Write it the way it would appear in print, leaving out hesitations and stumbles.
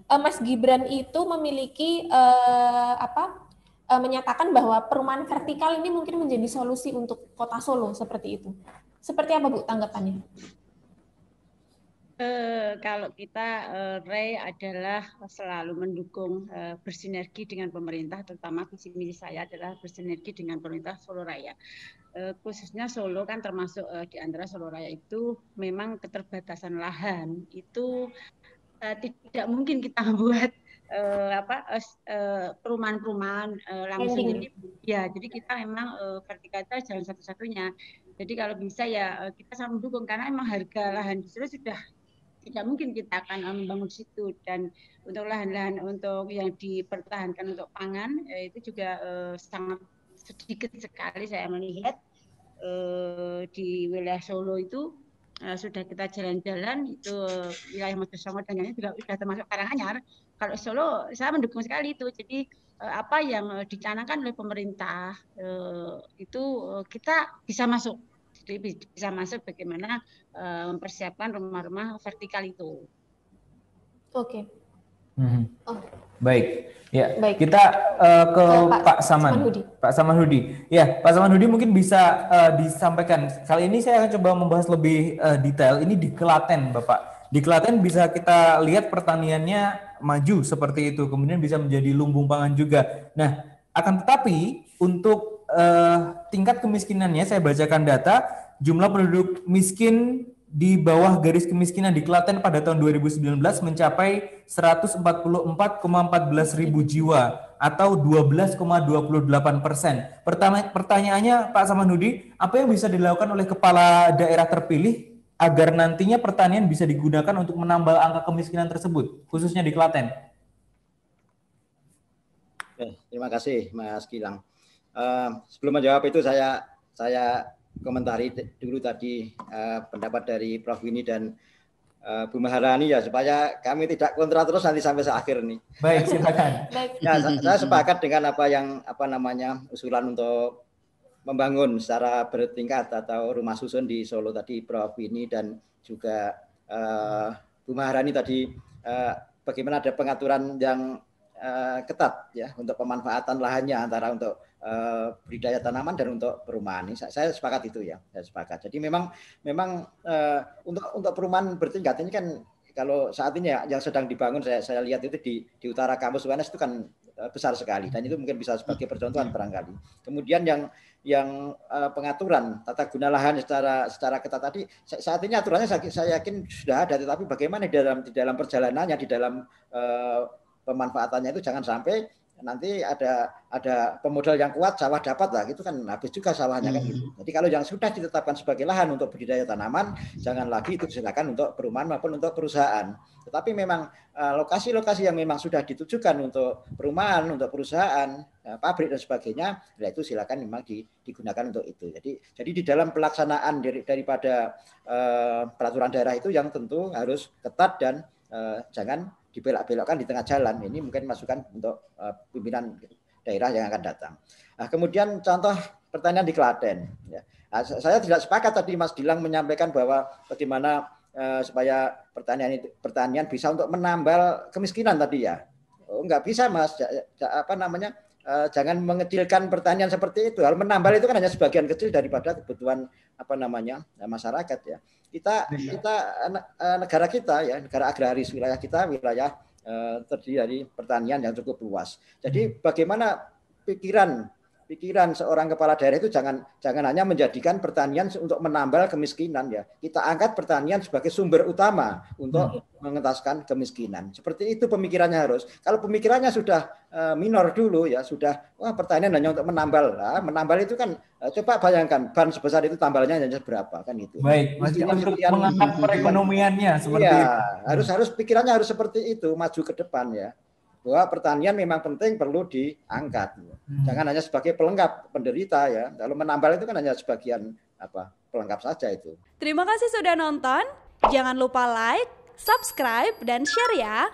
Mas Gibran itu memiliki menyatakan bahwa perumahan vertikal ini mungkin menjadi solusi untuk Kota Solo seperti itu. Seperti apa Bu tanggapannya? Kalau kita Ray adalah selalu mendukung bersinergi dengan pemerintah, terutama visi misi saya adalah bersinergi dengan pemerintah Solo Raya. Khususnya Solo kan termasuk di antara Solo Raya itu memang keterbatasan lahan itu tidak mungkin kita membuat perumahan-perumahan langsung. Jadi ya, jadi kita memang vertikal itu jalan satu-satunya. Jadi kalau bisa ya kita sama mendukung karena memang harga lahan di Solo sudah tidak mungkin kita akan membangun situ, dan untuk lahan-lahan untuk yang dipertahankan untuk pangan itu juga sangat sedikit sekali saya melihat di wilayah Solo itu sudah kita jalan-jalan itu wilayah Mojosongo dan lainnya juga sudah termasuk Karanganyar. Kalau Solo saya mendukung sekali itu. Jadi apa yang dicanangkan oleh pemerintah itu kita bisa masuk. Jadi bisa masuk bagaimana mempersiapkan rumah-rumah vertikal itu. Oke. Oh. Baik, ya. Baik. Kita ke Pak Saman. Pak Saman Hudi. Ya, Pak Saman Hudi mungkin bisa disampaikan. Kali ini saya akan coba membahas lebih detail. Ini di Klaten, Bapak. Di Klaten bisa kita lihat pertaniannya maju seperti itu. Kemudian bisa menjadi lumbung pangan juga. Nah, akan tetapi untuk tingkat kemiskinannya, saya bacakan data, jumlah penduduk miskin di bawah garis kemiskinan di Klaten pada tahun 2019 mencapai 144,14 ribu jiwa atau 12,28%. Pertanyaannya Pak Samanhudi, apa yang bisa dilakukan oleh kepala daerah terpilih agar nantinya pertanian bisa digunakan untuk menambal angka kemiskinan tersebut, khususnya di Klaten? Terima kasih Mas Gilang. Sebelum menjawab itu saya komentari dulu tadi pendapat dari Prof. Winnie dan Bu Maharani ya, supaya kami tidak kontra terus nanti sampai akhir nih. Baik, silakan. Ya, saya sepakat dengan usulan untuk membangun secara bertingkat atau rumah susun di Solo tadi Prof. Winnie dan juga Bu Maharani tadi, bagaimana ada pengaturan yang ketat ya untuk pemanfaatan lahannya antara untuk budidaya tanaman dan untuk perumahan. Ini saya sepakat itu ya, saya sepakat. Jadi memang untuk perumahan bertingkat ini kan kalau saat ini ya yang sedang dibangun saya lihat itu di utara kampus UNS itu kan besar sekali dan itu mungkin bisa sebagai percontohan barangkali. Kemudian yang pengaturan tata guna lahan secara ketat tadi saat ini aturannya saya yakin sudah ada, tetapi bagaimana di dalam perjalanannya, di dalam pemanfaatannya itu jangan sampai nanti ada pemodal yang kuat sawah dapat lah, gitu kan habis juga sawahnya kan gitu. Jadi kalau yang sudah ditetapkan sebagai lahan untuk budidaya tanaman, jangan lagi itu silakan untuk perumahan maupun untuk perusahaan. Tetapi memang lokasi-lokasi yang memang sudah ditujukan untuk perumahan, untuk perusahaan, pabrik dan sebagainya, ya itu silakan memang digunakan untuk itu. Jadi di dalam pelaksanaan daripada peraturan daerah itu yang tentu harus ketat dan jangan dibelok-belokkan di tengah jalan. Ini mungkin masukan untuk pimpinan daerah yang akan datang. Nah, kemudian contoh pertanyaan di Klaten. Ya. Nah, saya tidak sepakat tadi Mas Gilang menyampaikan bahwa bagaimana supaya pertanian bisa untuk menambal kemiskinan tadi ya. Oh, enggak bisa Mas. Jangan mengecilkan pertanian seperti itu. Hal menambal itu kan hanya sebagian kecil daripada kebutuhan masyarakat ya. Kita negara kita ya, negara agraris, wilayah kita wilayah terdiri dari pertanian yang cukup luas. Jadi bagaimana pikiran seorang kepala daerah itu jangan hanya menjadikan pertanian untuk menambal kemiskinan ya. Kita angkat pertanian sebagai sumber utama untuk mengentaskan kemiskinan. Seperti itu pemikirannya harus. Kalau pemikirannya sudah minor dulu ya, sudah pertanian hanya untuk menambal. Nah, menambal itu kan coba bayangkan ban sebesar itu tambalnya hanya berapa kan gitu. Baik, untuk mengangkat perekonomiannya seperti itu. Harus pikirannya harus seperti itu, maju ke depan ya. Bahwa pertanian memang penting, perlu diangkat. Jangan hanya sebagai pelengkap penderita ya. Kalau menambal itu kan hanya sebagian pelengkap saja itu. Terima kasih sudah nonton. Jangan lupa like, subscribe, dan share ya.